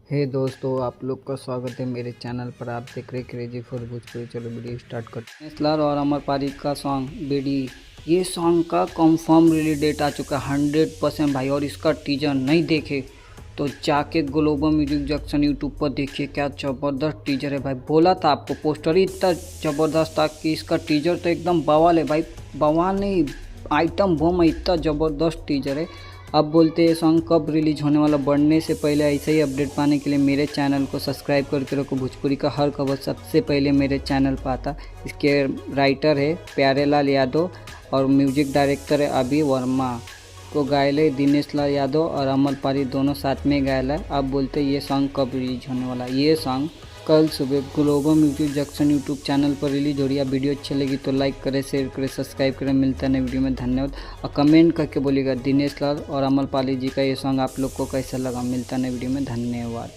हे दोस्तों, आप लोग का स्वागत है मेरे चैनल पर। आप देख रहे क्रेजी फॉर भोजपुरी। चलो वीडियो स्टार्ट करते हैं। नेस्लर और अमर पारिक का सॉन्ग बेडी, ये सॉन्ग का कंफर्म रिलीज डेट आ चुका है 100% भाई। और इसका टीजर नहीं देखे तो जाके ग्लोबल म्यूजिक जंक्शन यूट्यूब पर देखिए, क्या ज़बरदस्त टीजर है भाई। बोला था आपको, पोस्टर ही इतना ज़बरदस्त था कि इसका टीजर तो एकदम बवाल है भाई। बवाल नहीं, आइटम बम है, इतना ज़बरदस्त टीजर है। अब बोलते हैं सॉन्ग कब रिलीज होने वाला, बढ़ने से पहले ऐसे ही अपडेट पाने के लिए मेरे चैनल को सब्सक्राइब करके रखो। भोजपुरी का हर खबर सबसे पहले मेरे चैनल पर आता। इसके राइटर है प्यारेलाल यादव और म्यूजिक डायरेक्टर है अभी वर्मा। को गायले दिनेश लाल यादव और अमर पारी दोनों साथ में गायला है। अब बोलते हैं ये सॉन्ग कब रिलीज होने वाला। ये सॉन्ग कल सुबह global music junction YouTube channel पर रिलीज हो रही है। वीडियो अच्छी लगी तो लाइक करें, शेयर करें, सब्सक्राइब करें। मिलता है नए वीडियो में, धन्यवाद। और कमेंट करके बोलिएगा दिनेश लाल और अमर पाली जी का ये सॉन्ग आप लोग को कैसा लगा। मिलता है नए वीडियो में, धन्यवाद।